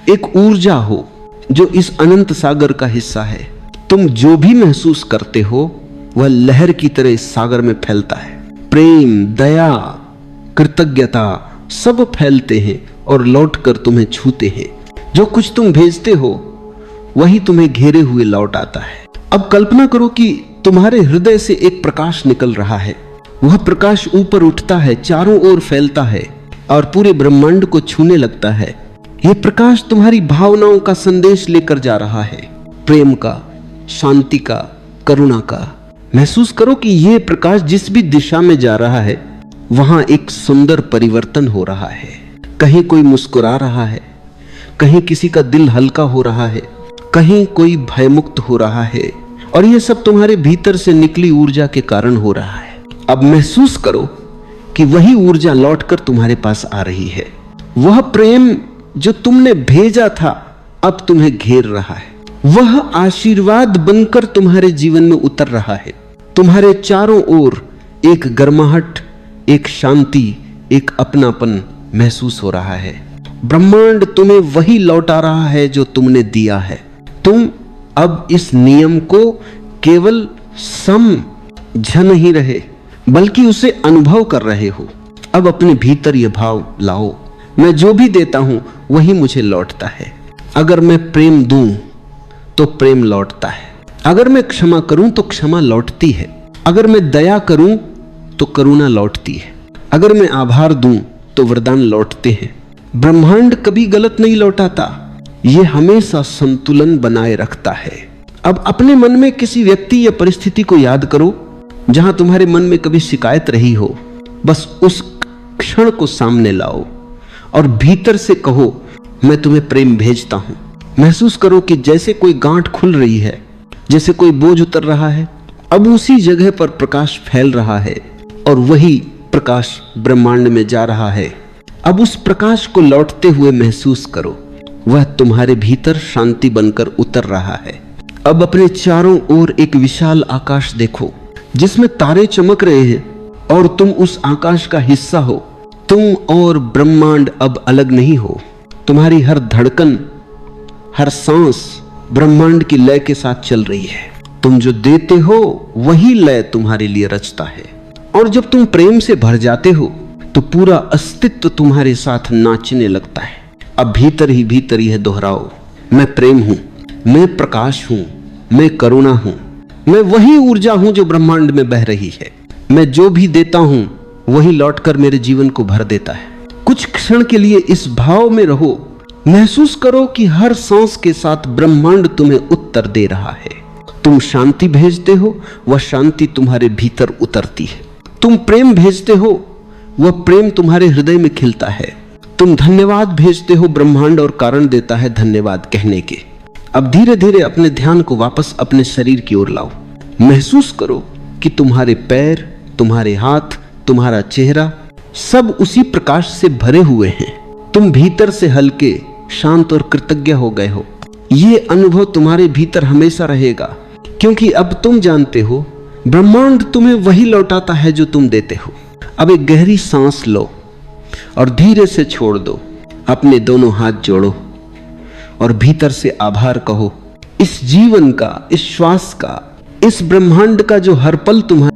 एक ऊर्जा हो जो इस अनंत सागर का हिस्सा है। तुम जो भी महसूस करते हो वह लहर की तरह इस सागर में फैलता है। प्रेम, दया, कृतज्ञता सब फैलते हैं और लौटकर तुम्हें छूते हैं। जो कुछ तुम भेजते हो वही तुम्हें घेरे हुए लौट आता है। अब कल्पना करो कि तुम्हारे हृदय से एक प्रकाश निकल रहा है। वह प्रकाश ऊपर उठता है, चारों ओर फैलता है और पूरे ब्रह्मांड को छूने लगता है। यह प्रकाश तुम्हारी भावनाओं का संदेश लेकर जा रहा है, प्रेम का, शांति का, करुणा का। महसूस करो कि यह प्रकाश जिस भी दिशा में जा रहा है वहां एक सुंदर परिवर्तन हो रहा है। कहीं कोई मुस्कुरा रहा है, कहीं किसी का दिल हल्का हो रहा है, कहीं कोई भयमुक्त हो रहा है, और यह सब तुम्हारे भीतर से निकली ऊर्जा के कारण हो रहा है। अब महसूस करो कि वही ऊर्जा लौटकर तुम्हारे पास आ रही है। वह प्रेम जो तुमने भेजा था अब तुम्हें घेर रहा है। वह आशीर्वाद बनकर तुम्हारे जीवन में उतर रहा है। तुम्हारे चारों ओर एक गर्माहट, एक शांति, एक अपनापन महसूस हो रहा है। ब्रह्मांड तुम्हें वही लौटा रहा है जो तुमने दिया है। तुम अब इस नियम को केवल समझ नहीं रहे बल्कि उसे अनुभव कर रहे हो। अब अपने भीतर यह भाव लाओ, मैं जो भी देता हूं वही मुझे लौटता है। अगर मैं प्रेम दूं तो प्रेम लौटता है। अगर मैं क्षमा करूं तो क्षमा लौटती है। अगर मैं दया करूं तो करुणा लौटती है। अगर मैं आभार दूं तो वरदान लौटते हैं। ब्रह्मांड कभी गलत नहीं लौटाता, यह हमेशा संतुलन बनाए रखता है। अब अपने मन में किसी व्यक्ति या परिस्थिति को याद करो जहां तुम्हारे मन में कभी शिकायत रही हो। बस उस क्षण को सामने लाओ और भीतर से कहो, मैं तुम्हें प्रेम भेजता हूं। महसूस करो कि जैसे कोई गांठ खुल रही है, जैसे कोई बोझ उतर रहा है। अब उसी जगह पर प्रकाश फैल रहा है और वही प्रकाश ब्रह्मांड में जा रहा है। अब उस प्रकाश को लौटते हुए महसूस करो, वह तुम्हारे भीतर शांति बनकर उतर रहा है। अब अपने चारों ओर एक विशाल आकाश देखो जिसमें तारे चमक रहे हैं और तुम उस आकाश का हिस्सा हो। तुम और ब्रह्मांड अब अलग नहीं हो। तुम्हारी हर धड़कन, हर सांस ब्रह्मांड की लय के साथ चल रही है। तुम जो देते हो वही लय तुम्हारे लिए रचता है। और जब तुम प्रेम से भर जाते हो तो पूरा अस्तित्व तुम्हारे साथ नाचने लगता है। अब भीतर ही भीतर यह दोहराओ, मैं प्रेम हूं, मैं प्रकाश हूं, मैं करुणा हूं, मैं वही ऊर्जा हूं जो ब्रह्मांड में बह रही है। मैं जो भी देता हूं वही लौटकर मेरे जीवन को भर देता है। कुछ क्षण के लिए इस भाव में रहो। महसूस करो कि हर सांस के साथ ब्रह्मांड तुम्हें उत्तर दे रहा है। तुम शांति भेजते हो, वह शांति तुम्हारे भीतर उतरती है। तुम प्रेम भेजते हो, वह प्रेम तुम्हारे हृदय में खिलता है। तुम धन्यवाद भेजते हो, ब्रह्मांड और कारण देता है धन्यवाद कहने के। अब धीरे धीरे अपने ध्यान को वापस अपने शरीर की ओर लाओ। महसूस करो कि तुम्हारे पैर, तुम्हारे हाथ, तुम्हारा चेहरा सब उसी प्रकाश से भरे हुए हैं। तुम भीतर से हल्के, शांत और कृतज्ञ हो गए हो। यह अनुभव तुम्हारे भीतर हमेशा रहेगा क्योंकि अब तुम जानते हो ब्रह्मांड तुम्हें वही लौटाता है जो तुम देते हो। अब एक गहरी सांस लो और धीरे से छोड़ दो। अपने दोनों हाथ जोड़ो और भीतर से आभार कहो, इस जीवन का, इस श्वास का, इस ब्रह्मांड का जो हर पल तुम्हारे